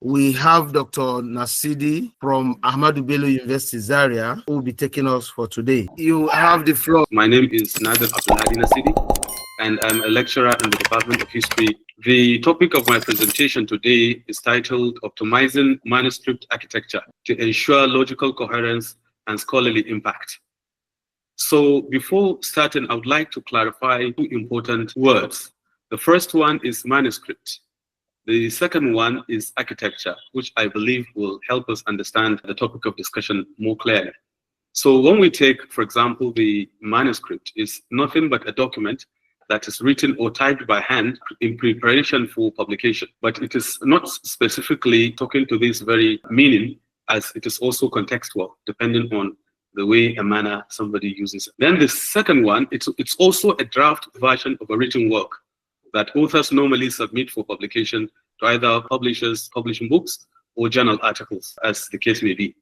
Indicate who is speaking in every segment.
Speaker 1: We have Dr. Nasidi from Ahmadu Bello University, Zaria, who will be taking us for today. You have the floor.
Speaker 2: My name is Nadir A, and I'm a lecturer in the Department of History. The topic of my presentation today is titled Optimizing Manuscript Architecture to Ensure Logical Coherence and Scholarly Impact. So before starting, I would like to clarify two important words. The first one is manuscript. The second one is architecture, which I believe will help us understand the topic of discussion more clearly. So when we take, for example, the manuscript is nothing but a document that is written or typed by hand in preparation for publication. But it is not specifically talking to this very meaning, as it is also contextual, depending on the way and manner somebody uses it. Then the second one, it's also a draft version of a written work that authors normally submit for publication to either publishers publishing books or journal articles, as the case may be.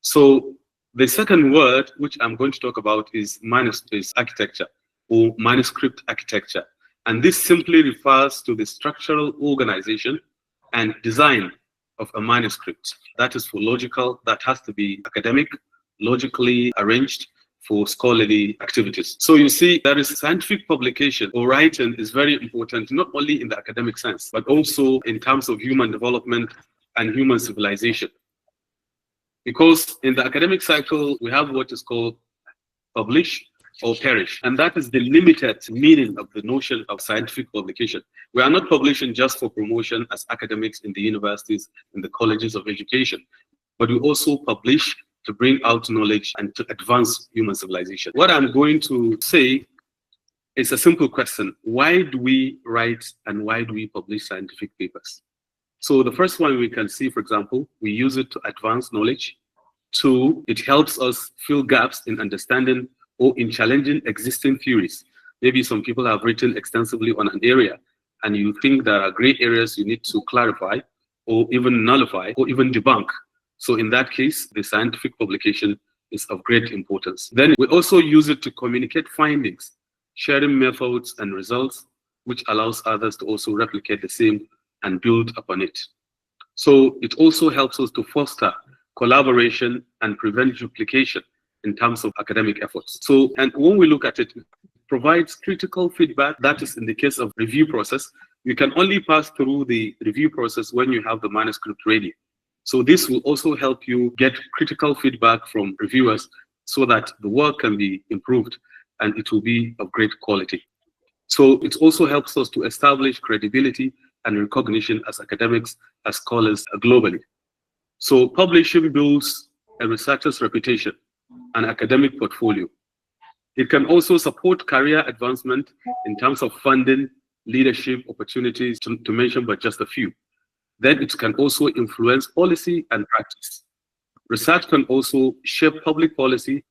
Speaker 2: So the second word, which I'm going to talk about, is manuscript architecture or manuscript architecture. And this simply refers to the structural organization and design of a manuscript. That is for logical, that has to be academic, logically arranged for scholarly activities. So you see, there is scientific publication or writing is very important, not only in the academic sense, but also in terms of human development and human civilization. Because in the academic cycle, we have what is called publish or perish. And that is the limited meaning of the notion of scientific publication. We are not publishing just for promotion as academics in the universities and the colleges of education, but we also publish to bring out knowledge and to advance human civilization. What I'm going to say is a simple question. Why do we write and why do we publish scientific papers? So the first one we can see, for example, we use it to advance knowledge. Two, it helps us fill gaps in understanding or in challenging existing theories. Maybe some people have written extensively on an area and you think there are gray areas you need to clarify or even nullify or even debunk. So in that case, the scientific publication is of great importance. Then we also use it to communicate findings, sharing methods and results, which allows others to also replicate the same and build upon it. So it also helps us to foster collaboration and prevent duplication in terms of academic efforts. So, and when we look at it, it provides critical feedback. That is in the case of review process. You can only pass through the review process when you have the manuscript ready. So this will also help you get critical feedback from reviewers so that the work can be improved and it will be of great quality. So it also helps us to establish credibility and recognition as academics, as scholars globally. So publishing builds a researcher's reputation and academic portfolio. It can also support career advancement in terms of funding, leadership opportunities, to mention but just a few. Then it can also influence policy and practice. Research can also shape public policy,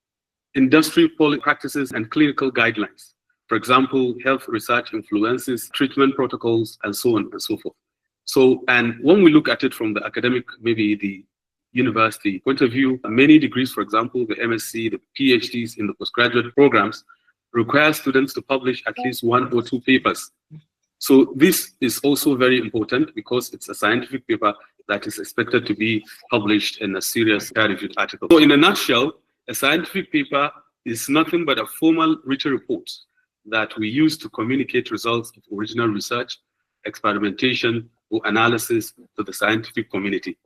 Speaker 2: industry practices, and clinical guidelines. For example, health research influences treatment protocols and so on and so forth. So, and when we look at it from the academic, maybe the university point of view, many degrees, for example, the MSc, the PhDs in the postgraduate programs require students to publish at least 1 or 2 papers. So this is also very important because it's a scientific paper that is expected to be published in a serious peer-reviewed article. So in a nutshell, a scientific paper is nothing but a formal written report that we use to communicate results of original research, experimentation, or analysis to the scientific community.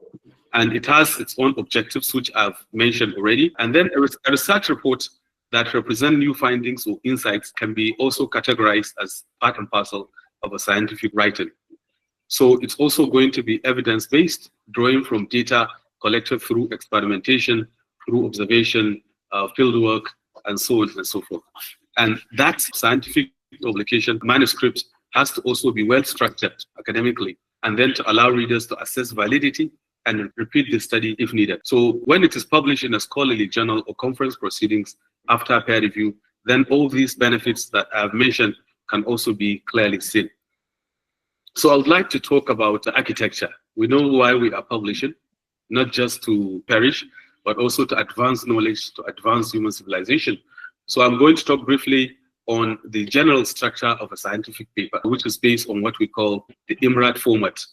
Speaker 2: And it has its own objectives, which I've mentioned already. And then a research report that represent new findings or insights can be also categorized as part and parcel of a scientific writing. So it's also going to be evidence-based, drawing from data collected through experimentation, through observation, fieldwork, and so on and so forth. And that scientific publication manuscript has to also be well structured academically, and then to allow readers to assess validity and repeat the study if needed. So when it is published in a scholarly journal or conference proceedings after peer review, then all these benefits that I've mentioned can also be clearly seen. So I would like to talk about architecture. We know why we are publishing, not just to perish, but also to advance knowledge, to advance human civilization. So I'm going to talk briefly on the general structure of a scientific paper, which is based on what we call the IMRAD format.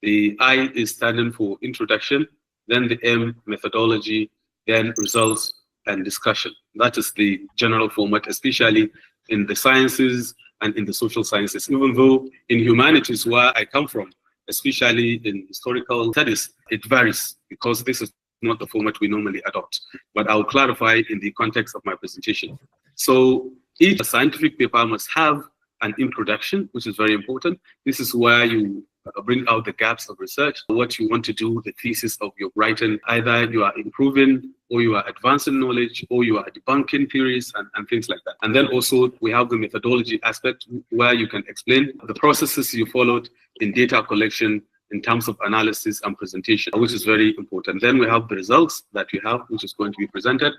Speaker 2: The I is standing for introduction, then the M, methodology, then results and discussion. That is the general format, especially in the sciences and in the social sciences, even though in humanities, where I come from, especially in historical studies, it varies because this is not the format we normally adopt. But I'll clarify in the context of my presentation. So each scientific paper must have an introduction, which is very important. This is where you bring out the gaps of research, what you want to do, the thesis of your writing. Either you are improving, or you are advancing knowledge, or you are debunking theories and things like that. And then also we have the methodology aspect, where you can explain the processes you followed in data collection in terms of analysis and presentation, which is very important. Then we have the results that you have, which is going to be presented,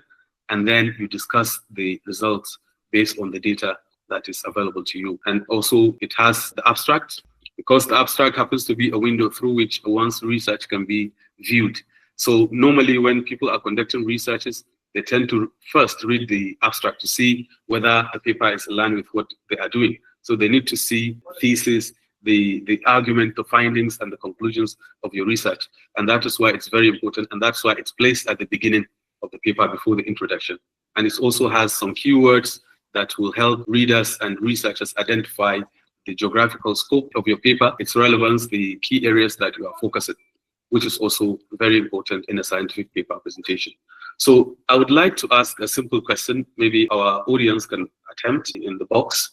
Speaker 2: and then you discuss the results based on the data that is available to you. And also it has the abstract, because the abstract happens to be a window through which one's research can be viewed. So normally when people are conducting researches, they tend to first read the abstract to see whether the paper is aligned with what they are doing. So they need to see thesis, the argument, the findings, and the conclusions of your research. And that is why it's very important, and that's why it's placed at the beginning of the paper before the introduction. And it also has some keywords that will help readers and researchers identify the geographical scope of your paper, its relevance, the key areas that you are focusing, which is also very important in a scientific paper presentation. So I would like to ask a simple question. Maybe our audience can attempt in the box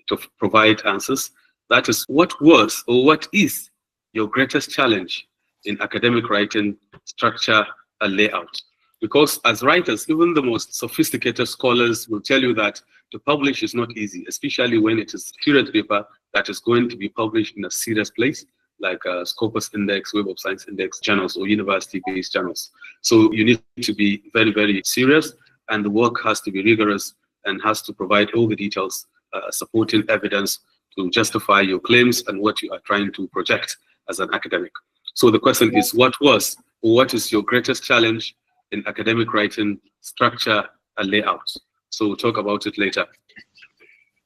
Speaker 2: to provide answers. That is, what was or what is your greatest challenge in academic writing, structure, and layout? Because as writers, even the most sophisticated scholars will tell you that to publish is not easy, especially when it is a serious paper that is going to be published in a serious place, like Scopus Index, Web of Science Index journals, or university-based journals. So you need to be very, very serious, and the work has to be rigorous and has to provide all the details, supporting evidence to justify your claims and what you are trying to project as an academic. So the question is, what was or what is your greatest challenge in academic writing, structure, and layout? So we'll talk about it later.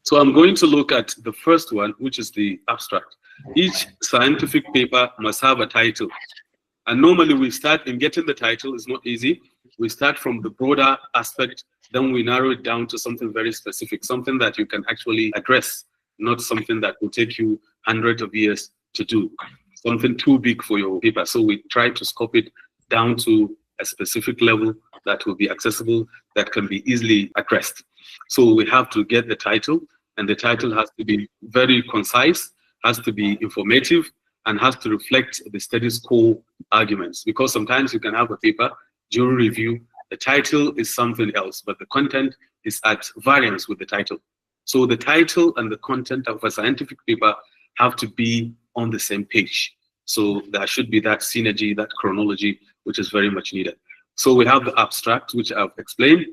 Speaker 2: So I'm going to look at the first one, which is the abstract. Each scientific paper must have a title. And normally we start in getting the title is not easy. We start from the broader aspect, then we narrow it down to something very specific, something that you can actually address, not something that will take you hundreds of years to do, something too big for your paper. So we try to scope it down to a specific level that will be accessible, that can be easily addressed. So we have to get the title, and the title has to be very concise, has to be informative, and has to reflect the study's core arguments. Because sometimes you can have a paper, during review, the title is something else, but the content is at variance with the title. So the title and the content of a scientific paper have to be on the same page. So there should be that synergy, that chronology, which is very much needed. So we have the abstract, which I've explained,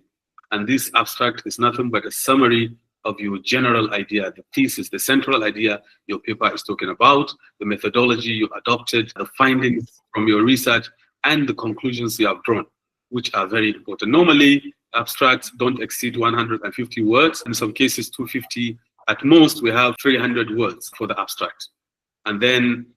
Speaker 2: and this abstract is nothing but a summary of your general idea, the thesis, the central idea your paper is talking about, the methodology you adopted, the findings from your research, and the conclusions you have drawn, which are very important. Normally, abstracts don't exceed 150 words, in some cases 250. At most, we have 300 words for the abstract. And then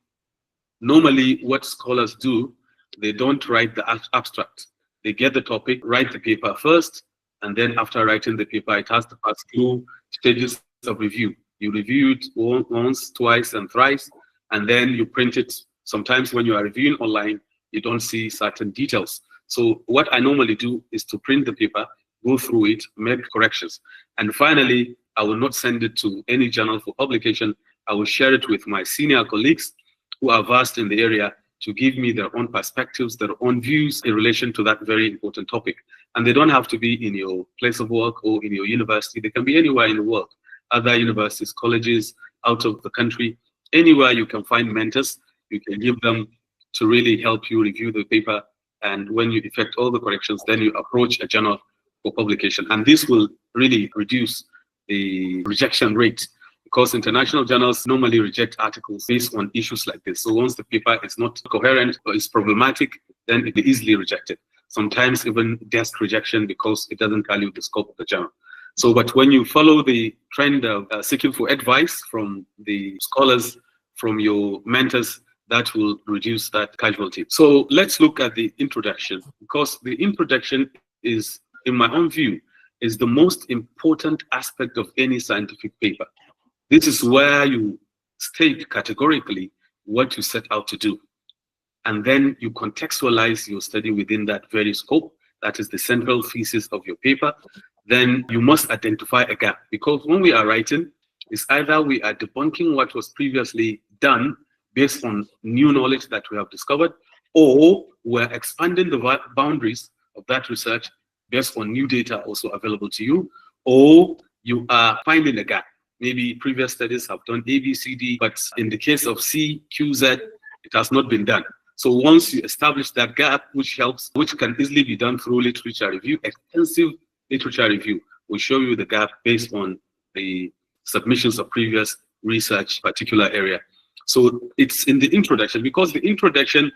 Speaker 2: normally what scholars do, they don't write the abstract. They get the topic, write the paper first, and then after writing the paper, it has to pass through stages of review. You review it once, twice, and thrice, and then you print it. Sometimes when you are reviewing online, you don't see certain details. So what I normally do is to print the paper, go through it, make corrections. And finally, I will not send it to any journal for publication. I will share it with my senior colleagues who are versed in the area to give me their own perspectives, their own views in relation to that very important topic. And they don't have to be in your place of work or in your university. They can be anywhere in the world, other universities, colleges, out of the country, anywhere you can find mentors, you can give them to really help you review the paper. And when you effect all the corrections, then you approach a journal for publication. And this will really reduce the rejection rate, because international journals normally reject articles based on issues like this. So once the paper is not coherent or is problematic, then it is easily rejected. Sometimes even desk rejection because it doesn't value the scope of the journal. So, but when you follow the trend of seeking for advice from the scholars, from your mentors, that will reduce that casualty. So let's look at the introduction, because the introduction is, in my own view, is the most important aspect of any scientific paper. This is where you state categorically what you set out to do. And then you contextualize your study within that very scope. That is the central thesis of your paper. Then you must identify a gap, because when we are writing, it's either we are debunking what was previously done based on new knowledge that we have discovered, or we're expanding the boundaries of that research based on new data also available to you, or you are finding a gap. Maybe previous studies have done A, B, C, D, but in the case of C, Q, Z, it has not been done. So once you establish that gap, which can easily be done through literature review, extensive literature review will show you the gap based on the submissions of previous research particular area. So it's in the introduction, because the introduction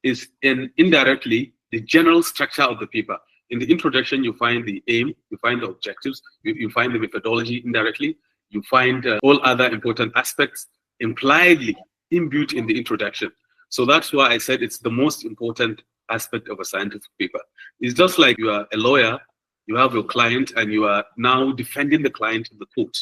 Speaker 2: is indirectly the general structure of the paper. In the introduction, you find the aim, you find the objectives, you find the methodology indirectly, you find all other important aspects impliedly imbued in the introduction. So that's why I said it's the most important aspect of a scientific paper. It's just like you are a lawyer, you have your client, and you are now defending the client in the court.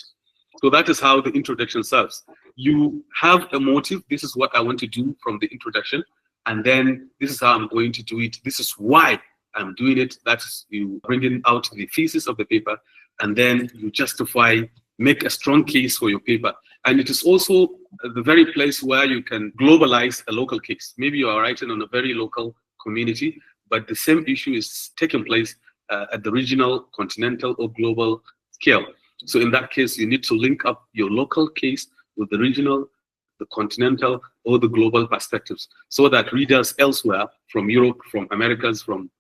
Speaker 2: So that is how the introduction serves. You have a motive. This is what I want to do from the introduction. And then this is how I'm going to do it. This is why I'm doing it. That's you bringing out the thesis of the paper. And then you justify, make a strong case for your paper. And it is also the very place where you can globalize a local case. Maybe you are writing on a very local community, but the same issue is taking place at the regional, continental, or global scale. So in that case, you need to link up your local case with the regional, the continental, or the global perspectives, so that readers elsewhere from Europe, from Americas, from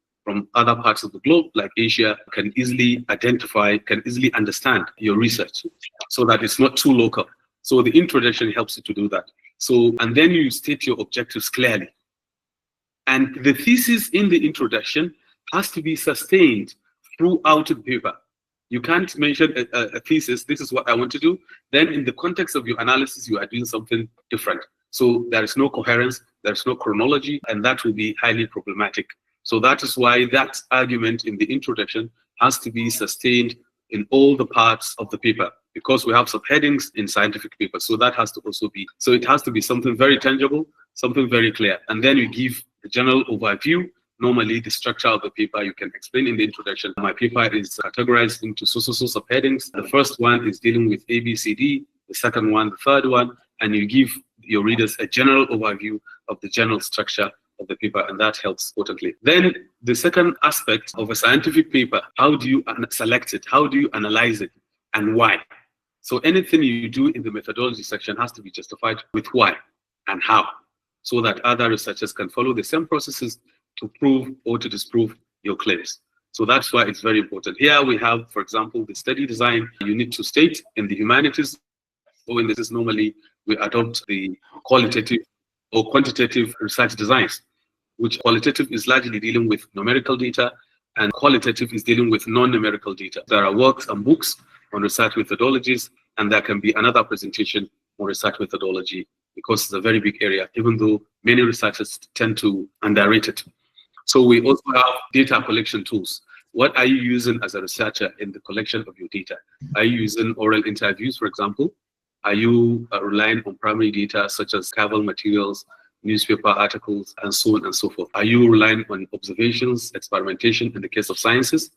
Speaker 2: other parts of the globe, like Asia, can easily identify, can easily understand your research, so that it's not too local. So the introduction helps you to do that. So, and then you state your objectives clearly. And the thesis in the introduction has to be sustained throughout the paper. You can't mention a thesis, this is what I want to do. Then in the context of your analysis, you are doing something different. So there is no coherence, there's no chronology, and that will be highly problematic. So that is why that argument in the introduction has to be sustained in all the parts of the paper, because we have subheadings in scientific papers. So that has to also be, so it has to be something very tangible, something very clear. And then you give the general overview. Normally, the structure of the paper you can explain in the introduction. My paper is categorized into so subheadings. The first one is dealing with A, B, C, D. The second one, the third one, and you give your readers a general overview of the general structure of the paper, and that helps importantly. Then the second aspect of a scientific paper, how do you select it? How do you analyze it, and why? So anything you do in the methodology section has to be justified with why and how, so that other researchers can follow the same processes to prove or to disprove your claims. So that's why it's very important. Here we have, for example, the study design you need to state in the humanities, or in this normally we adopt the qualitative or quantitative research designs, which qualitative is largely dealing with numerical data and qualitative is dealing with non-numerical data. There are works and books on research methodologies, and there can be another presentation on research methodology, because it's a very big area, even though many researchers tend to underrate it. So we also have data collection tools. What are you using as a researcher in the collection of your data? Are you using oral interviews, for example? Are you relying on primary data such as archival materials, newspaper articles, and so on and so forth? Are you relying on observations, experimentation in the case of sciences,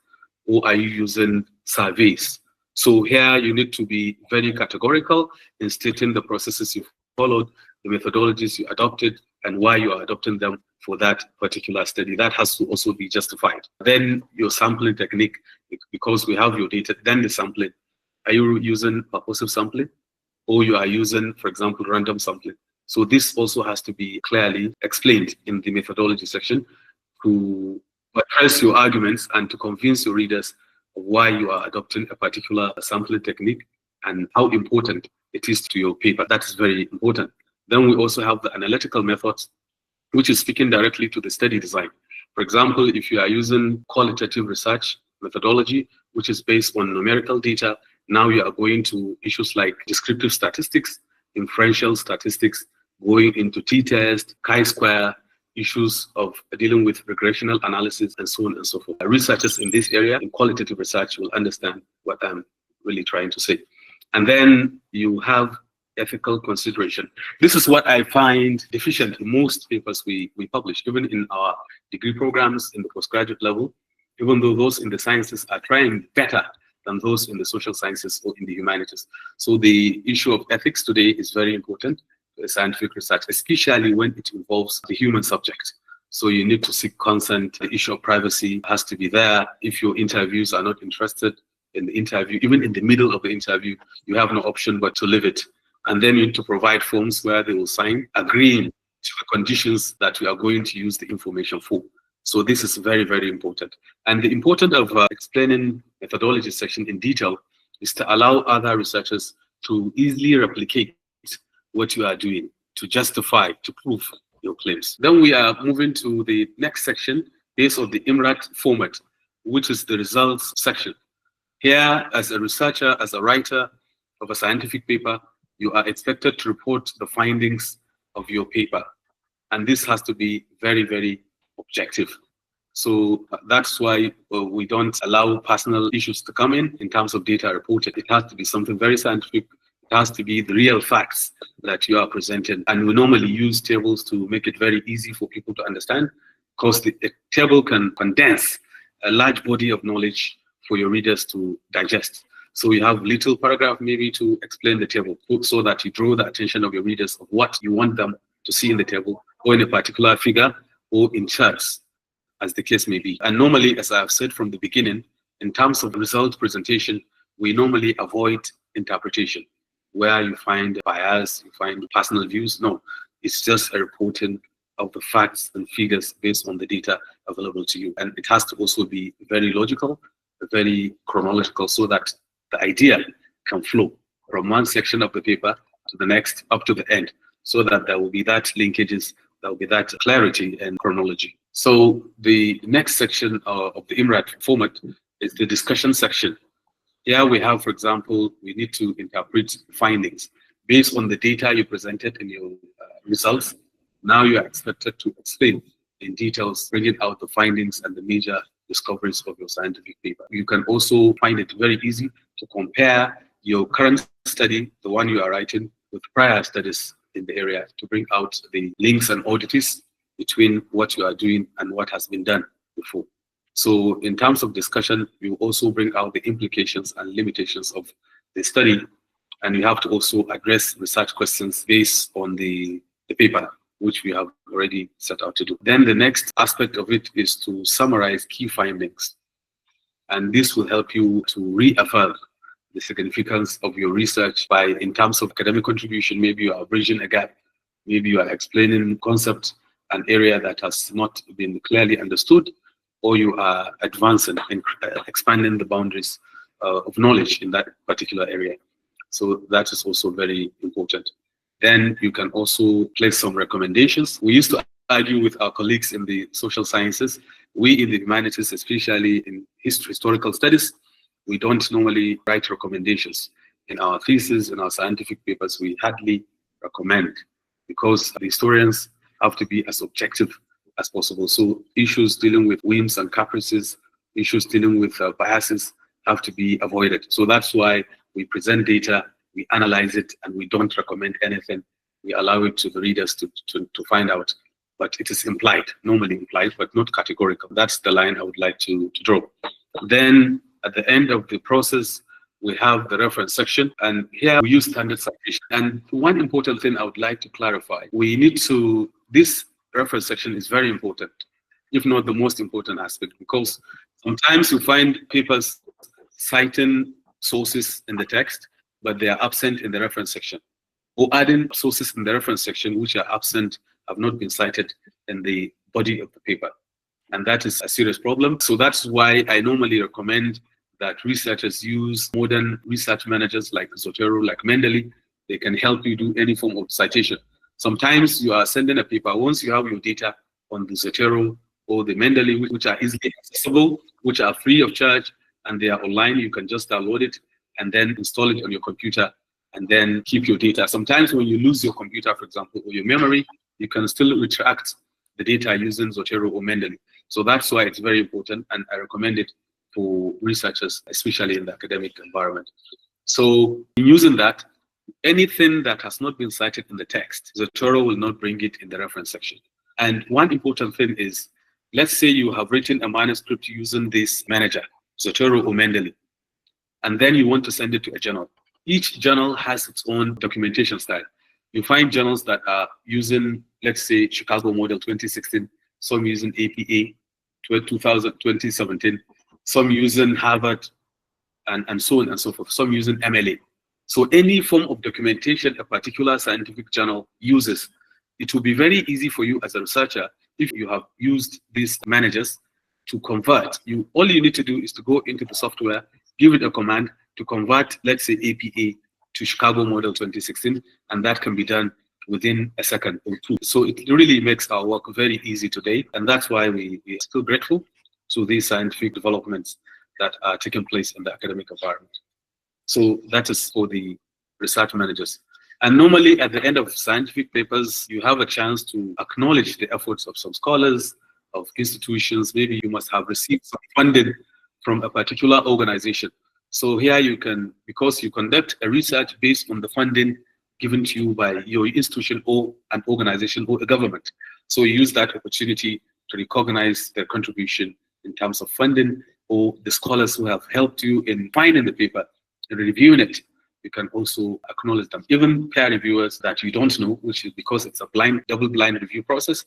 Speaker 2: or are you using surveys? So here you need to be very categorical in stating the processes you followed, the methodologies you adopted, and why you are adopting them for that particular study. That has to also be justified. Then your sampling technique, because we have your data, then the sampling. Are you using purposive sampling, or you are using, for example, random sampling? So this also has to be clearly explained in the methodology section to address your arguments and to convince your readers of why you are adopting a particular sampling technique and how important it is to your paper. That is very important. Then we also have the analytical methods, which is speaking directly to the study design. For example, if you are using qualitative research methodology, which is based on numerical data, now you are going to issues like descriptive statistics, inferential statistics, going into t-test, chi-square, issues of dealing with regressional analysis, and so on and so forth. Researchers in this area, in qualitative research, will understand what I'm really trying to say. And then you have ethical consideration. This is what I find deficient in most papers we publish, even in our degree programs in the postgraduate level, even though those in the sciences are trying better than those in the social sciences or in the humanities. So the issue of ethics today is very important to scientific research, especially when it involves the human subject. So you need to seek consent. The issue of privacy has to be there. If your interviews are not interested in the interview, even in the middle of the interview, you have no option but to leave it. And then you need to provide forms where they will sign, agreeing to the conditions that we are going to use the information for. So this is very, very important. And the importance of explaining methodology section in detail is to allow other researchers to easily replicate what you are doing, to justify, to prove your claims. Then we are moving to the next section based on the IMRAD format, which is the results section. Here, as a researcher, as a writer of a scientific paper, you are expected to report the findings of your paper. And this has to be very, very objective. So that's why we don't allow personal issues to come in terms of data reported. It has to be something very scientific. It has to be the real facts that you are presenting. And we normally use tables to make it very easy for people to understand, because the table can condense a large body of knowledge for your readers to digest. So you have little paragraph maybe to explain the table, so that you draw the attention of your readers of what you want them to see in the table, or in a particular figure, or in charts, as the case may be. And normally, as I've said from the beginning, in terms of result presentation, we normally avoid interpretation, where you find bias, you find personal views. No, it's just a reporting of the facts and figures based on the data available to you. And it has to also be very logical, very chronological, so that the idea can flow from one section of the paper to the next up to the end, so that there will be that linkages, there will be that clarity and chronology. So the next section of the IMRAD format is the discussion section. Here we have, for example, we need to interpret findings based on the data you presented in your results. Now you are expected to explain in details, bringing out the findings and the major discoveries of your scientific paper. You can also find it very easy to compare your current study, the one you are writing, with prior studies in the area, to bring out the links and oddities between what you are doing and what has been done before. So in terms of discussion, you also bring out the implications and limitations of the study, and you have to also address research questions based on the paper, which we have already set out to do. Then the next aspect of it is to summarize key findings. And this will help you to reaffirm the significance of your research by, in terms of academic contribution, maybe you are bridging a gap, maybe you are explaining concept, an area that has not been clearly understood, or you are advancing and expanding the boundaries of knowledge in that particular area. So that is also very important. Then you can also place some recommendations. We used to argue with our colleagues in the social sciences. We in the humanities, especially in historical studies, we don't normally write recommendations. In our thesis, in our scientific papers, we hardly recommend, because the historians have to be as objective as possible. So issues dealing with whims and caprices, issues dealing with biases have to be avoided. So that's why we present data, we analyze it, and we don't recommend anything. We allow it to the readers to find out, but it is implied, normally implied, but not categorical. That's the line I would like to draw. Then at the end of the process, we have the reference section, and here we use standard citation. And one important thing I would like to clarify, we need to, this reference section is very important, if not the most important aspect, because sometimes you find papers citing sources in the text, but they are absent in the reference section, or adding sources in the reference section which are absent, have not been cited in the body of the paper. And that is a serious problem. So that's why I normally recommend that researchers use modern research managers like Zotero, like Mendeley. They can help you do any form of citation. Sometimes you are sending a paper, once you have your data on the Zotero or the Mendeley, which are easily accessible, which are free of charge, and they are online, you can just download it and then install it on your computer and then keep your data. Sometimes when you lose your computer, for example, or your memory, you can still retract the data using Zotero or Mendeley. So that's why it's very important, and I recommend it for researchers, especially in the academic environment. So in using that, anything that has not been cited in the text, Zotero will not bring it in the reference section. And one important thing is, let's say you have written a manuscript using this manager, Zotero or Mendeley, and then you want to send it to a journal. Each journal has its own documentation style. You find journals that are using, let's say, Chicago Model 2016, some using APA 2017, some using Harvard, and so on and so forth, some using MLA. So any form of documentation a particular scientific journal uses, it will be very easy for you as a researcher if you have used these managers to convert. All you need to do is to go into the software, give it a command to convert, let's say, APA to Chicago Model 2016, and that can be done within a second or two. So it really makes our work very easy today, and that's why we are still grateful to these scientific developments that are taking place in the academic environment. So that is for the research managers. And normally at the end of scientific papers, you have a chance to acknowledge the efforts of some scholars, of institutions. Maybe you must have received some funding from a particular organization. So here you can, because you conduct a research based on the funding given to you by your institution or an organization or a government. So you use that opportunity to recognize their contribution in terms of funding, or the scholars who have helped you in finding the paper and reviewing it. You can also acknowledge them. Even peer reviewers that you don't know, which is because it's a double-blind review process,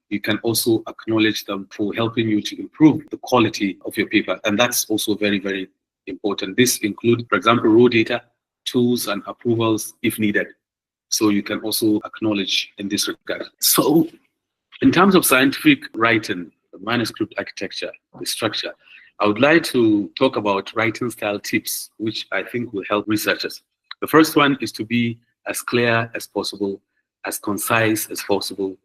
Speaker 2: you can also acknowledge them for helping you to improve the quality of your paper. And that's also very, very important. This includes, for example, raw data, tools, and approvals if needed. So you can also acknowledge in this regard. So in terms of scientific writing, the manuscript architecture, the structure, I would like to talk about writing style tips, which I think will help researchers. The first one is to be as clear as possible, as concise as possible,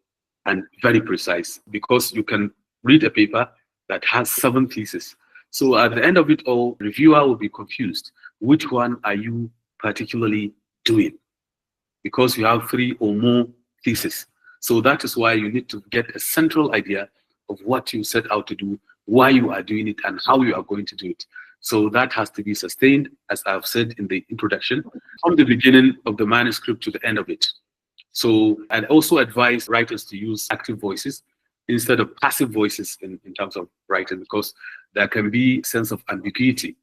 Speaker 2: and very precise, because you can read a paper that has 7 theses. So at the end of it all, reviewer will be confused. Which one are you particularly doing? Because you have 3 or more theses. So that is why you need to get a central idea of what you set out to do, why you are doing it, and how you are going to do it. So that has to be sustained, as I've said in the introduction, from the beginning of the manuscript to the end of it. So I'd also advise writers to use active voices instead of passive voices in terms of writing, because there can be a sense of ambiguity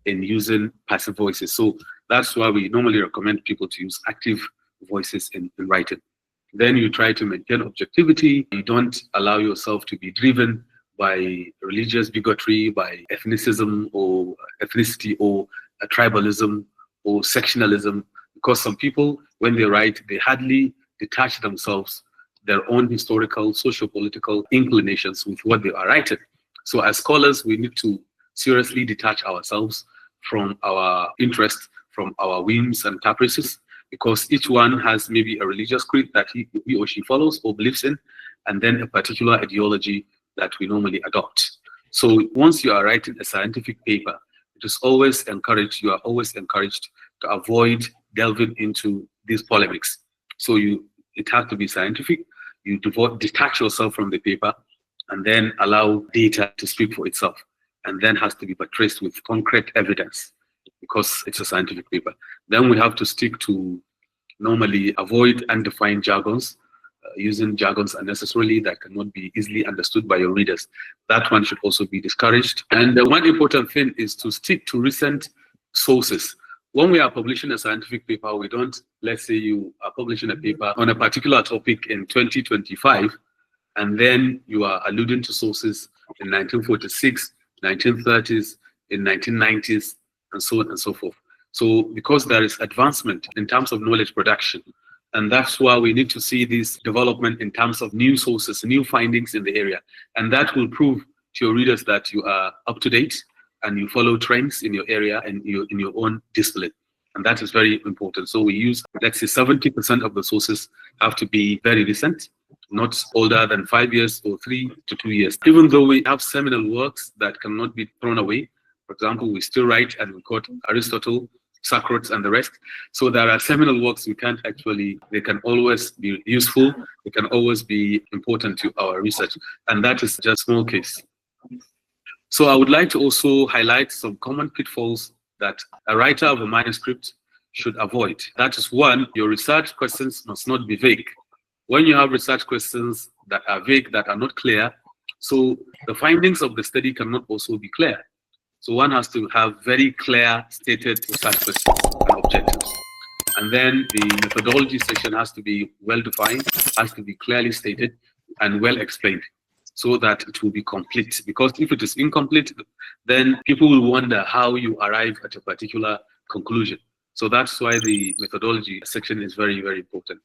Speaker 2: in using passive voices. So that's why we normally recommend people to use active voices in writing. Then you try to maintain objectivity. You don't allow yourself to be driven by religious bigotry, by ethnicism or ethnicity or tribalism or sectionalism, because some people, when they write, they hardly detach themselves, their own historical, socio-political inclinations with what they are writing. So as scholars, we need to seriously detach ourselves from our interests, from our whims and caprices, because each one has maybe a religious creed that he or she follows or believes in, and then a particular ideology that we normally adopt. So once you are writing a scientific paper, it is always encouraged, you are always encouraged to avoid delving into these polemics. So it has to be scientific. You detach yourself from the paper and then allow data to speak for itself, and then has to be buttressed with concrete evidence because it's a scientific paper. Then we have to stick to normally avoid undefined jargons, using jargons unnecessarily that cannot be easily understood by your readers. That one should also be discouraged. And one important thing is to stick to recent sources. When we are publishing a scientific paper, we don't, let's say you are publishing a paper on a particular topic in 2025, and then you are alluding to sources in 1946, 1930s, in 1990s, and so on and so forth. So because there is advancement in terms of knowledge production, and that's why we need to see this development in terms of new sources, new findings in the area. And that will prove to your readers that you are up to date and you follow trends in your area and in your own discipline. And that is very important. So we use, let's say 70% of the sources have to be very recent, not older than 5 years or 3 to 2 years. Even though we have seminal works that cannot be thrown away, for example, we still write and we quote Aristotle Socrates and the rest. So there are seminal works they can always be useful, they can always be important to our research, and that is just a small case. So I would like to also highlight some common pitfalls that a writer of a manuscript should avoid. That is one, your research questions must not be vague. When you have research questions that are vague, that are not clear, so the findings of the study cannot also be clear. So one has to have very clear stated research questions and objectives. And then the methodology section has to be well defined, has to be clearly stated and well explained so that it will be complete. Because if it is incomplete, then people will wonder how you arrive at a particular conclusion. So that's why the methodology section is very, very important.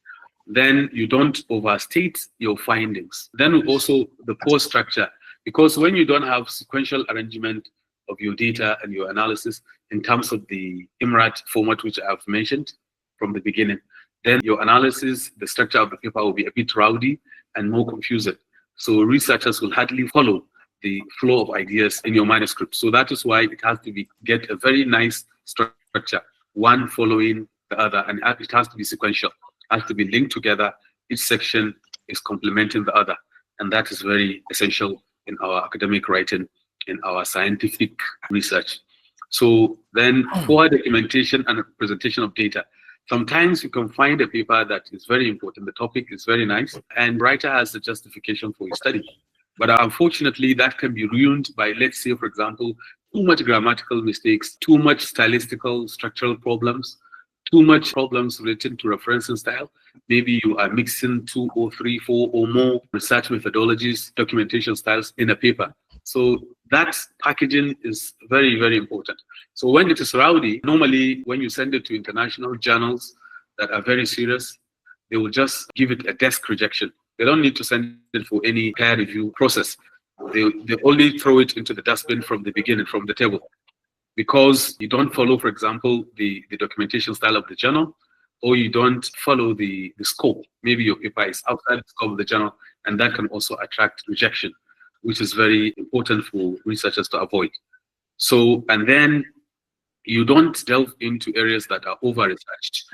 Speaker 2: Then you don't overstate your findings. Then also the poor structure, because when you don't have sequential arrangement of your data and your analysis in terms of the IMRAD format, which I've mentioned from the beginning, then your analysis, the structure of the paper will be a bit rowdy and more confusing. So researchers will hardly follow the flow of ideas in your manuscript. So that is why it has to get a very nice structure, one following the other, and it has to be sequential, has to be linked together. Each section is complementing the other, and that is very essential in our academic writing, in our scientific research. So then for documentation and presentation of data, sometimes you can find a paper that is very important, the topic is very nice, and writer has a justification for his study. But unfortunately, that can be ruined by, let's say, for example, too much grammatical mistakes, too much stylistical, structural problems, too much problems related to referencing style. Maybe you are mixing 2 or 3, 4 or more research methodologies, documentation styles in a paper. So that packaging is very, very important. So when it is rowdy, normally when you send it to international journals that are very serious, they will just give it a desk rejection. They don't need to send it for any peer review process. They only throw it into the dustbin from the beginning, from the table, because you don't follow, for example, the documentation style of the journal, or you don't follow the scope. Maybe your paper is outside the scope of the journal, and that can also attract rejection, which is very important for researchers to avoid. So, and then you don't delve into areas that are over-researched,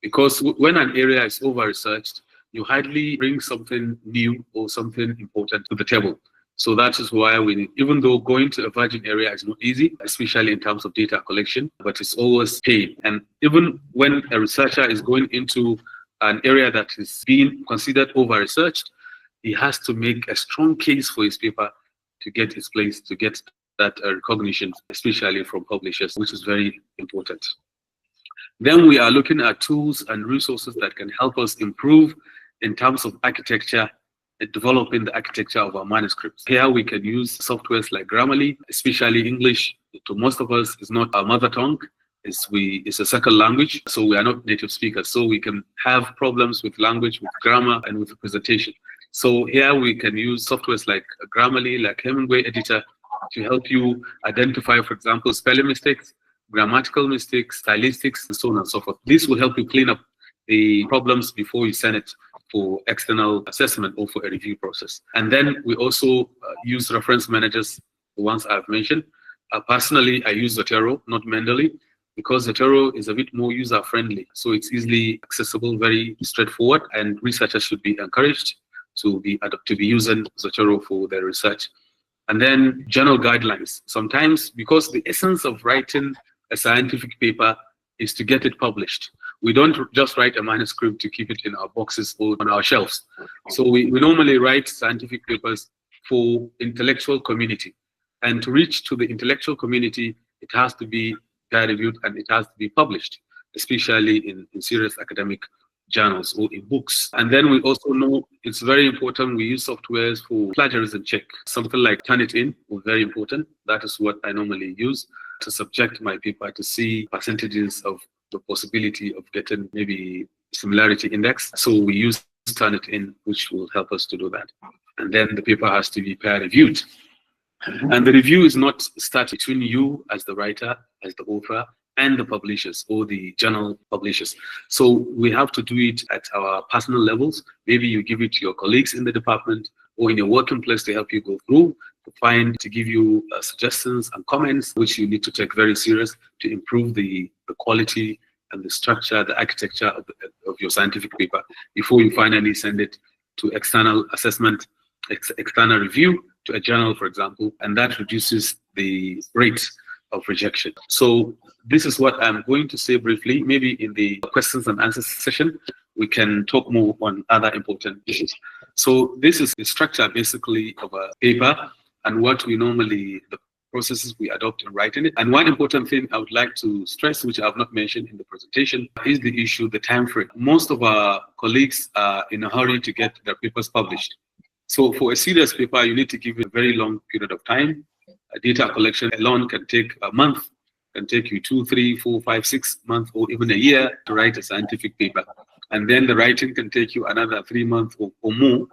Speaker 2: because when an area is over-researched, you hardly bring something new or something important to the table. So that is why even though going to a virgin area is not easy, especially in terms of data collection, but it's always paid. And even when a researcher is going into an area that is being considered over-researched, he has to make a strong case for his paper to get its place, to get that recognition, especially from publishers, which is very important. Then we are looking at tools and resources that can help us improve in terms of architecture, developing the architecture of our manuscripts. Here we can use softwares like Grammarly, especially English. To most of us, is not our mother tongue. It's a second language, so we are not native speakers. So we can have problems with language, with grammar, and with presentation. So here we can use softwares like Grammarly, like Hemingway Editor, to help you identify, for example, spelling mistakes, grammatical mistakes, stylistics, and so on and so forth. This will help you clean up the problems before you send it for external assessment or for a review process. And then we also use reference managers, the ones I've mentioned. Personally, I use Zotero, not Mendeley, because Zotero is a bit more user-friendly. So it's easily accessible, very straightforward, and researchers should be encouraged to be using Zotero for their research. And then journal guidelines. Sometimes, because the essence of writing a scientific paper is to get it published. We don't just write a manuscript to keep it in our boxes or on our shelves. So we normally write scientific papers for intellectual community. And to reach to the intellectual community, it has to be peer-reviewed and it has to be published, especially in serious academic journals or in books. And then we also know it's very important we use softwares for plagiarism check. Something like Turnitin is very important. That is what I normally use to subject my paper to see percentages of the possibility of getting maybe similarity index. So we use Turnitin, which will help us to do that. And then the paper has to be peer-reviewed. And the review is not started between you as the writer, as the author, and the publishers or the journal publishers. So we have to do it at our personal levels. Maybe you give it to your colleagues in the department or in your working place to help you go through, to give you suggestions and comments, which you need to take very serious to improve the the quality and the structure, the architecture of your scientific paper before you finally send it to external assessment, external review, to a journal, for example, and that reduces the rate of rejection. So this is what I'm going to say briefly. Maybe in the questions and answers session, we can talk more on other important issues. So this is the structure basically of a paper and what we normally, the processes we adopt in writing it. And one important thing I would like to stress, which I have not mentioned in the presentation, is the issue, the time frame. Most of our colleagues are in a hurry to get their papers published. So for a serious paper, you need to give it a very long period of time. Data collection alone can take a month, can take you 2, 3, 4, 5, 6 months, or even a year to write a scientific paper. And then the writing can take you another 3 months or more.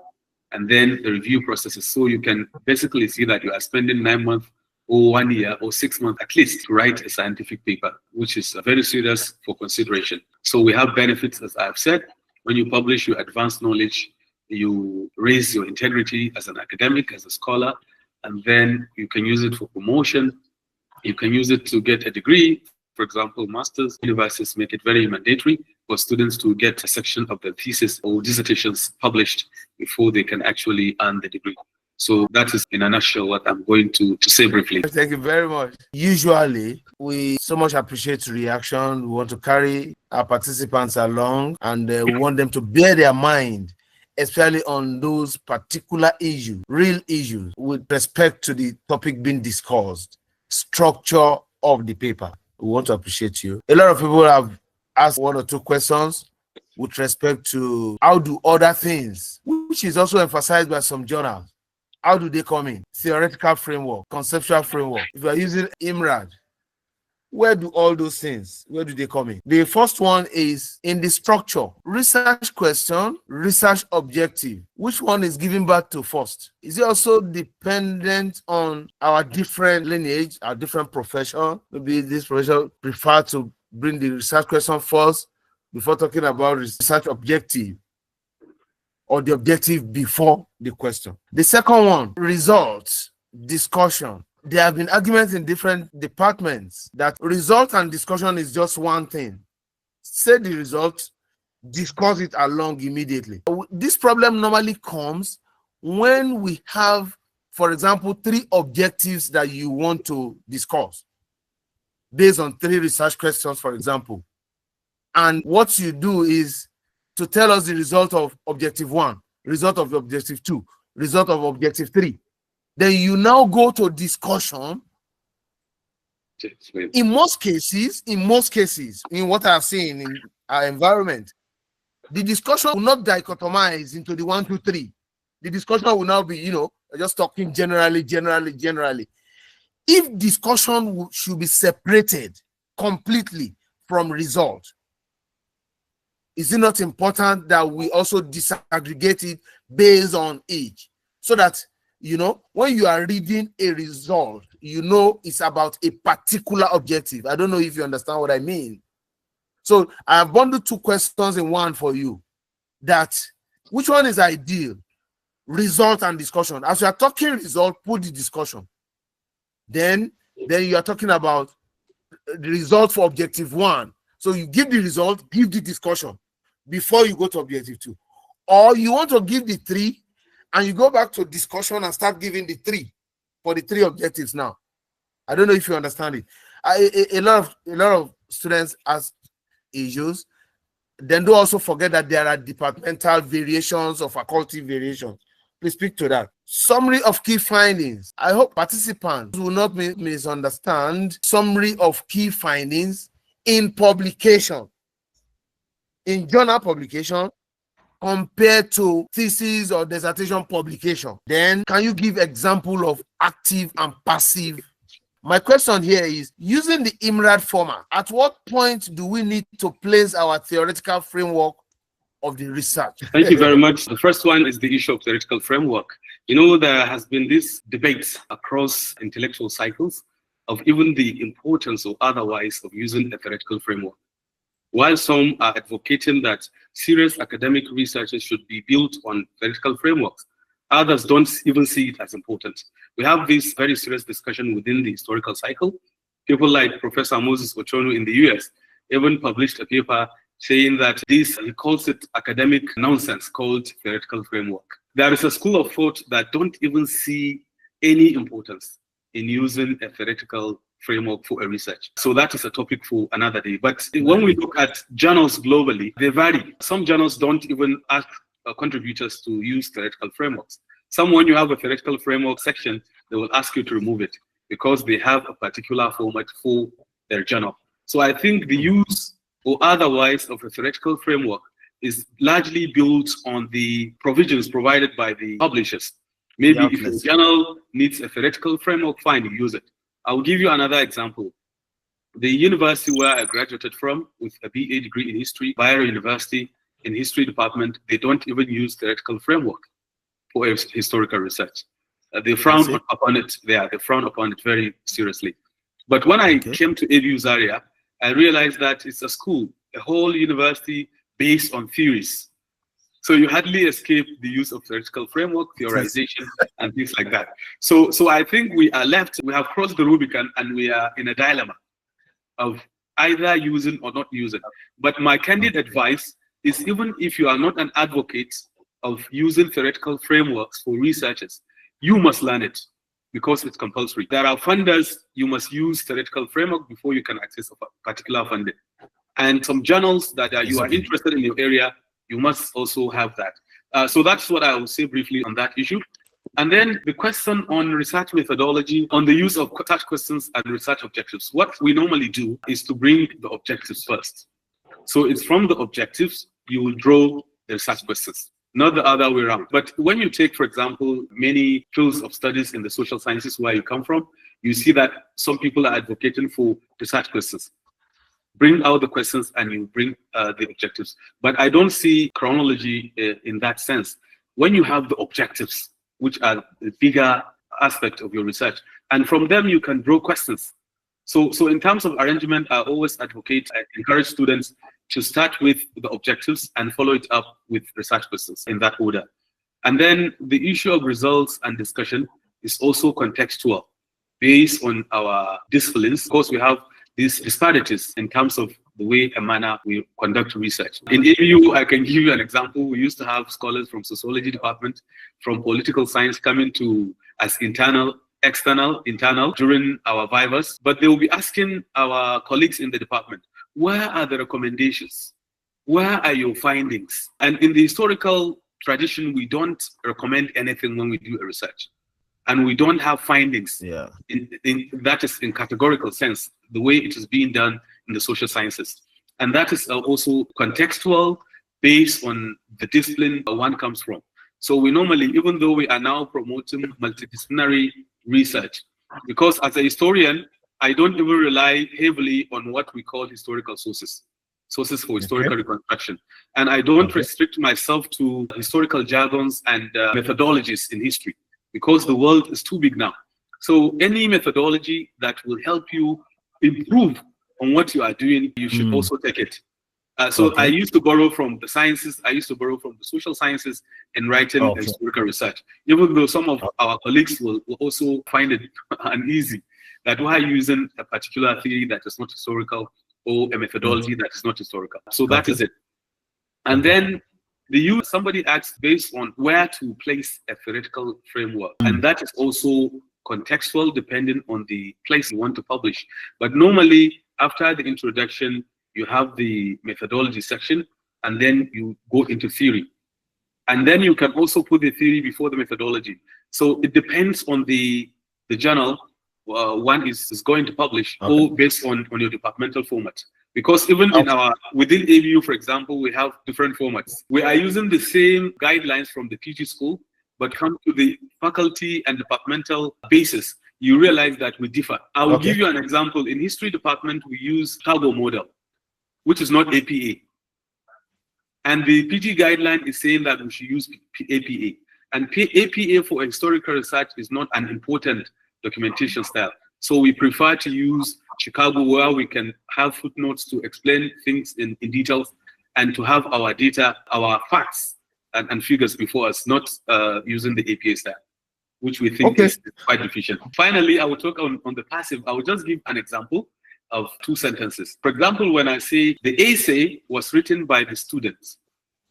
Speaker 2: And then the review processes. So you can basically see that you are spending 9 months or 1 year or 6 months at least to write a scientific paper, which is very serious for consideration. So we have benefits, as I've said. When you publish, you advance knowledge, you raise your integrity as an academic, as a scholar, and then you can use it for promotion. You can use it to get a degree. For example, masters, universities make it very mandatory for students to get a section of their thesis or dissertations published before they can actually earn the degree. So that is in a nutshell what I'm going to say briefly.
Speaker 1: Thank you very much. Usually, we so much appreciate reaction. We want to carry our participants along, and we want them to bear their mind, especially on those particular issues, real issues, with respect to the topic being discussed, structure of the paper. We want to appreciate you. A lot of people have asked 1 or 2 questions with respect to how do other things, which is also emphasized by some journals, how do they come in? Theoretical framework, conceptual framework. If you are using IMRAD, where do all those things, where do they come in? The first one is in the structure. Research question, research objective. Which one is given back to first? Is it also dependent on our different lineage, our different profession? Maybe this profession prefer to bring the research question first before talking about research objective, or the objective before the question. The second one, results, discussion. There have been arguments in different departments that result and discussion is just one thing. Say the result, discuss it along immediately. This problem normally comes when we have, for example, 3 objectives that you want to discuss based on 3 research questions, for example. And what you do is to tell us the result of objective 1, result of objective 2, result of objective 3. Then you now go to discussion. In most cases, in what I've seen in our environment, the discussion will not dichotomize into the 1, 2, 3. The discussion will now be, just talking generally. If discussion should be separated completely from result, is it not important that we also disaggregate it based on age, so that when you are reading a result, it's about a particular objective? I don't know if you understand what I mean. So I have bundled 2 questions in one for you. That which one is ideal? Result and discussion. As you are talking result, put the discussion. Then you are talking about the result for objective 1. So you give the result, give the discussion before you go to objective 2. Or you want to give the 3 and you go back to discussion and start giving the 3 for the 3 objectives now. I don't know if you understand it. A lot of students ask issues. Then do also forget that there are departmental variations or faculty variations. Please speak to that. Summary of key findings. I hope participants will not misunderstand summary of key findings in publication, in journal publication, compared to thesis or dissertation publication. Then can you give example of active and passive? My question here is, using the IMRAD format, at what point do we need to place our theoretical framework of the research?
Speaker 2: Thank you very much. The first one is the issue of theoretical framework. There has been this debate across intellectual cycles of even the importance or otherwise of using a theoretical framework. While some are advocating that serious academic researches should be built on theoretical frameworks, others don't even see it as important. We have this very serious discussion within the historical cycle. People like Professor Moses Ochono in the US even published a paper saying that this, he calls it academic nonsense called theoretical framework. There is a school of thought that don't even see any importance in using a theoretical framework for a research. So that is a topic for another day. But when we look at journals globally, they vary. Some journals don't even ask contributors to use theoretical frameworks. Some, when you have a theoretical framework section, they will ask you to remove it because they have a particular format for their journal. So I think the use or otherwise of a theoretical framework is largely built on the provisions provided by the publishers. Maybe if a journal needs a theoretical framework, fine, you use it. I'll give you another example. The university where I graduated from with a BA degree in history, Bayero University, in history department, they don't even use theoretical framework for historical research. They frown upon it. They frown upon it very seriously. But when I came to ABU Zaria, I realized that it's a school, a whole university based on theories. So you hardly escape the use of theoretical framework, theorization, and things like that. So I think we are left, we have crossed the Rubicon, and we are in a dilemma of either using or not using. But my candid advice is, even if you are not an advocate of using theoretical frameworks for researchers, you must learn it because it's compulsory. There are funders, you must use theoretical framework before you can access a particular funding. And some journals that you are interested in your area, you must also have that. So that's what I will say briefly on that issue. And then the question on research methodology, on the use of research questions and research objectives. What we normally do is to bring the objectives first. So it's from the objectives, you will draw the research questions, not the other way around. But when you take, for example, many fields of studies in the social sciences where you come from, you see that some people are advocating for research questions. Bring out the questions and you bring the objectives. But I don't see chronology in that sense. When you have the objectives, which are the bigger aspect of your research, and from them you can draw questions. So in terms of arrangement, I always advocate, I encourage students to start with the objectives and follow it up with research questions in that order. And then the issue of results and discussion is also contextual based on our disciplines. Of course, we have these disparities in terms of the way and manner we conduct research. In ABU, I can give you an example. We used to have scholars from sociology department, from political science coming to as internal, external, internal during our vivas, but they will be asking our colleagues in the department, where are the recommendations? Where are your findings? And in the historical tradition, we don't recommend anything when we do a research. And we don't have findings that is in categorical sense, the way it is being done in the social sciences. And that is also contextual based on the discipline one comes from. So we normally, even though we are now promoting multidisciplinary research, because as a historian, I don't even rely heavily on what we call historical sources for historical reconstruction. And I don't restrict myself to historical jargons and methodologies in history, because the world is too big now. So any methodology that will help you improve on what you are doing, you should also take it. I used to borrow from the sciences, I used to borrow from the social sciences in writing historical research, even though some of our colleagues will also find it uneasy that we are using a particular theory that is not historical or a methodology that is not historical. So that is it. And then somebody asked based on where to place a theoretical framework, and that is also contextual depending on the place you want to publish. But normally, after the introduction, you have the methodology section, and then you go into theory. And then you can also put the theory before the methodology. So it depends on the journal one is going to publish, or based on your departmental format. Because even within ABU, for example, we have different formats. We are using the same guidelines from the PG school, but come to the faculty and departmental basis, you realize that we differ. I will give you an example. In history department, we use Chicago model, which is not APA. And the PG guideline is saying that we should use APA. And APA for historical research is not an important documentation style. So we prefer to use Chicago, where we can have footnotes to explain things in details, and to have our data, our facts and figures before us, not using the APA style, which we think is quite deficient. Finally, I will talk on the passive. I will just give an example. of two sentences. For example, when I say the essay was written by the students,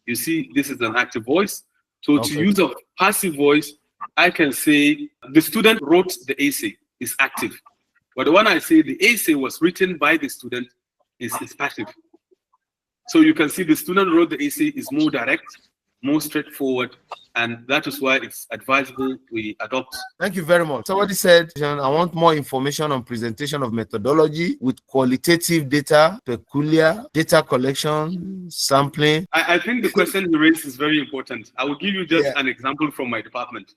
Speaker 2: you see this is an active voice. So to use a passive voice, I can say the student wrote the essay is active. But when I say the essay was written by the student is passive. So you can see the student wrote the essay is more direct, more straightforward, and that is why it's advisable we adopt.
Speaker 1: Thank you very much. Somebody said, I want more information on presentation of methodology with qualitative data, peculiar data collection, sampling.
Speaker 2: I think the question you raised is very important. I will give you just an example from my department.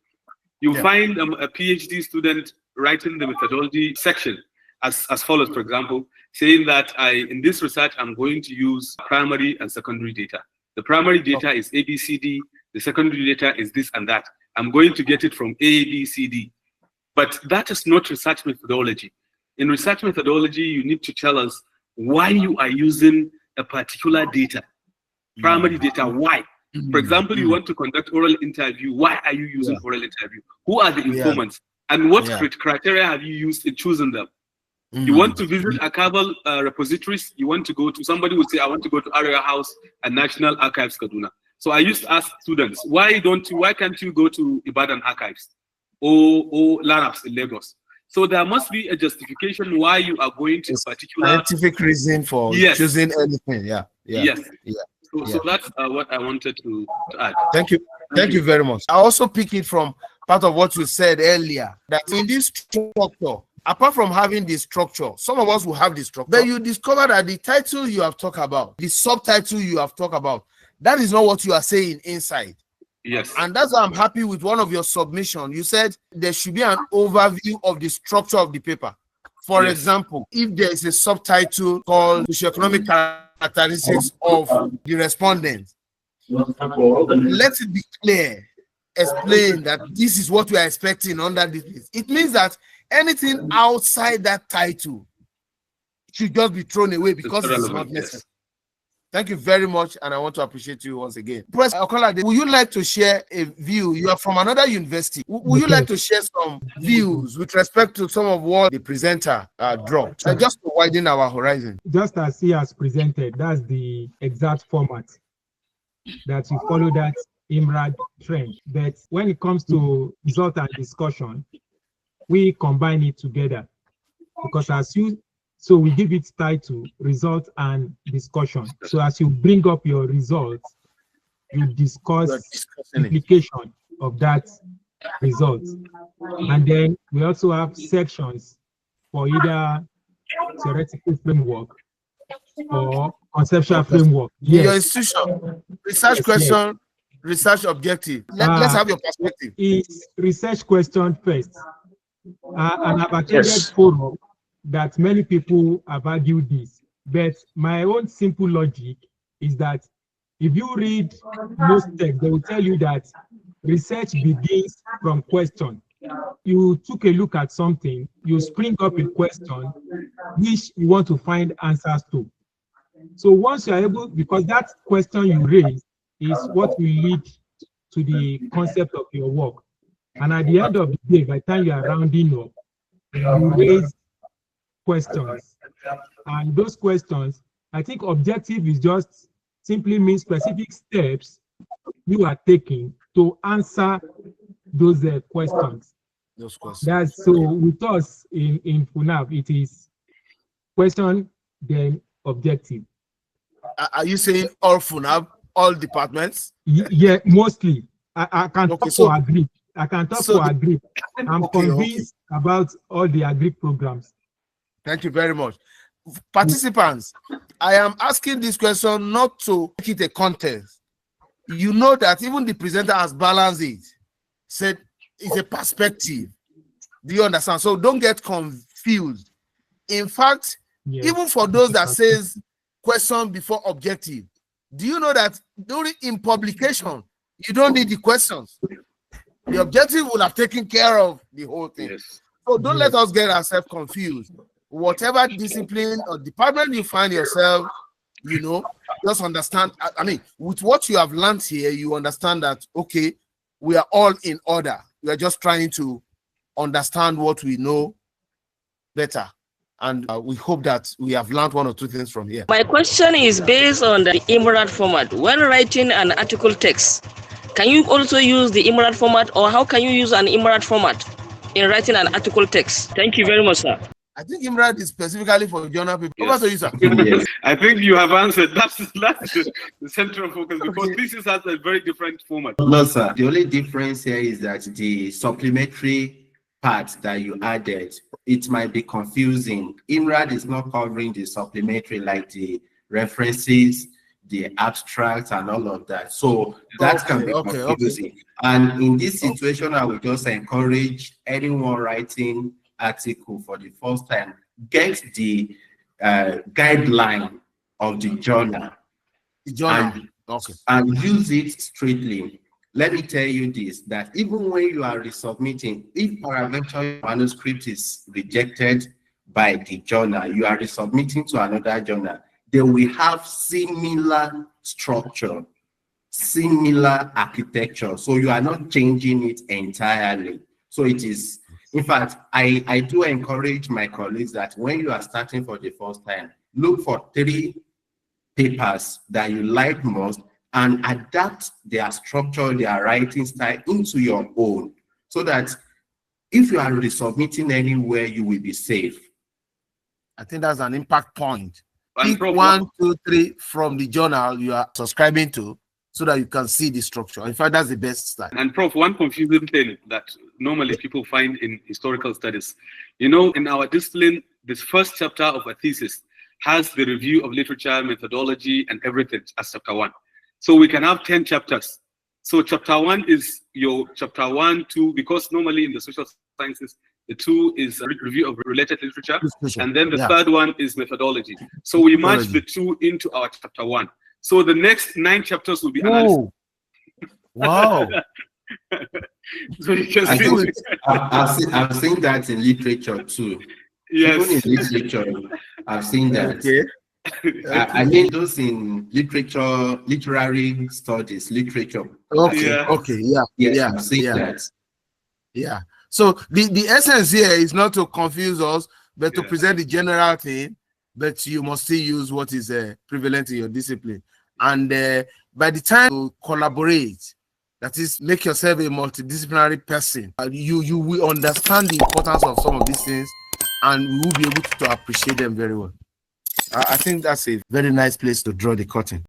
Speaker 2: You find a PhD student writing the methodology section as follows, for example, saying that in this research, I'm going to use primary and secondary data. The primary data is ABCD, the secondary data is this and that. I'm going to get it from ABCD. But that is not research methodology. In research methodology, you need to tell us why you are using a particular data. Primary data, why? For example, you want to conduct oral interview. Why are you using oral interview? Who are the informants? And what criteria have you used in choosing them? You want to visit archival repositories. You want to go to, somebody would say, I want to go to Area House and National Archives, Kaduna. So I used to ask students, why can't you go to Ibadan Archives or Laraps in Lagos? So there must be a justification why you are going to a particular
Speaker 1: scientific reason for choosing anything.
Speaker 2: So that's what I wanted to add.
Speaker 1: Thank you. Thank you very much. I also pick it from part of what you said earlier, that in this structure, apart from having the structure, some of us will have the structure, but you discover that the title you have talked about, the subtitle you have talked about, that is not what you are saying inside.
Speaker 2: Yes.
Speaker 1: And that's why I'm happy with one of your submissions. You said there should be an overview of the structure of the paper. For example, if there is a subtitle called Socioeconomic Characteristics of the Respondent, let it be clear, explain that this is what we are expecting under this. It means that anything outside that title should just be thrown away because it's not necessary. Thank you very much, and I want to appreciate you once again. Professor Okolade, would you like to share a view? You are from another university. Would you like to share some views with respect to some of what the presenter dropped, just to widen our horizon?
Speaker 3: Just as he has presented, that's the exact format that you follow, that IMRAD trend. But when it comes to result and discussion, we combine it together, because so we give it title, result and discussion. So as you bring up your results, you discuss implication of that result. And then we also have sections for either theoretical framework or conceptual framework.
Speaker 1: Your institution, research question, research objective. Let's have your perspective.
Speaker 3: It's research question first. And I've attended forum that many people have argued this, but my own simple logic is that if you read most texts, they will tell you that research begins from question. You took a look at something, you spring up a question which you want to find answers to. So once you're able, because that question you raise is what will lead to the concept of your work. And at the end of the day, by the time you are rounding up, you raise questions. And those questions, I think objective is just simply means specific steps you are taking to answer those questions. That's so with us in FUNAB, it is question, then objective.
Speaker 1: Are you saying all FUNAB, all departments?
Speaker 3: Yeah, mostly. I can talk for agree. I can talk for agree. I'm convinced about all the agree programs.
Speaker 1: Thank you very much. Participants, I am asking this question not to make it a contest. You know that even the presenter has balanced it. Said it's a perspective. Do you understand? So don't get confused. In fact, even for those that says question before objective, do you know that in publication, you don't need the questions? The objective will have taken care of the whole thing.
Speaker 2: Yes.
Speaker 1: So don't let us get ourselves confused. Whatever discipline or department you find yourself, just understand. I mean, with what you have learned here, you understand that, okay, we are all in order. We are just trying to understand what we know better. And we hope that we have learned one or two things from here.
Speaker 4: My question is based on the IMRAD format. When writing an article text, can you also use the IMRAD format, or how can you use an IMRAD format in writing an article text? Thank you very much, sir.
Speaker 1: I think IMRAD is specifically for journal people.
Speaker 2: Yes.
Speaker 1: Over to you, sir.
Speaker 2: Yes. I think you have answered. That's the central focus, because thesis has a very different format.
Speaker 5: No, sir. The only difference here is that the supplementary part that you added, it might be confusing. IMRAD is not covering the supplementary, like the references, the abstracts, and all of that. So that can be confusing. And in this situation, I would just encourage anyone writing article for the first time, get the guideline of the journal, and use it straightly. Let me tell you this, that even when you are resubmitting, if peradventure manuscript is rejected by the journal, you are resubmitting to another journal, they will have similar structure, similar architecture. So you are not changing it entirely. So it is, in fact, I do encourage my colleagues that when you are starting for the first time, look for 3 papers that you like most and adapt their structure, their writing style into your own, so that if you are resubmitting anywhere, you will be safe.
Speaker 1: I think that's an impact point. Pick 1, 2, 3 from the journal you are subscribing to, so that you can see the structure. In fact, that's the best style.
Speaker 2: And Prof, one confusing thing that normally people find in historical studies, you know, in our discipline, this first chapter of a thesis has the review of literature, methodology, and everything as chapter 1. So we can have 10 chapters. So chapter 1 is your chapter 1, 2, because normally in the social sciences, the 2 is a review of related literature, and then the third one is methodology. So we merge the 2 into our chapter 1. So the next 9 chapters will be analysis.
Speaker 1: Wow.
Speaker 2: So you can see.
Speaker 5: I've seen that in literature too.
Speaker 2: Yes.
Speaker 5: Even in literature, I've seen that. I mean, those in literature, literary studies, literature.
Speaker 1: I've seen
Speaker 5: that.
Speaker 1: Yeah. So the essence here is not to confuse us, but to present the general thing, but you must still use what is prevalent in your discipline. And by the time you collaborate, that is, make yourself a multidisciplinary person, you will understand the importance of some of these things, and we will be able to appreciate them very well. I think that's a very nice place to draw the curtain.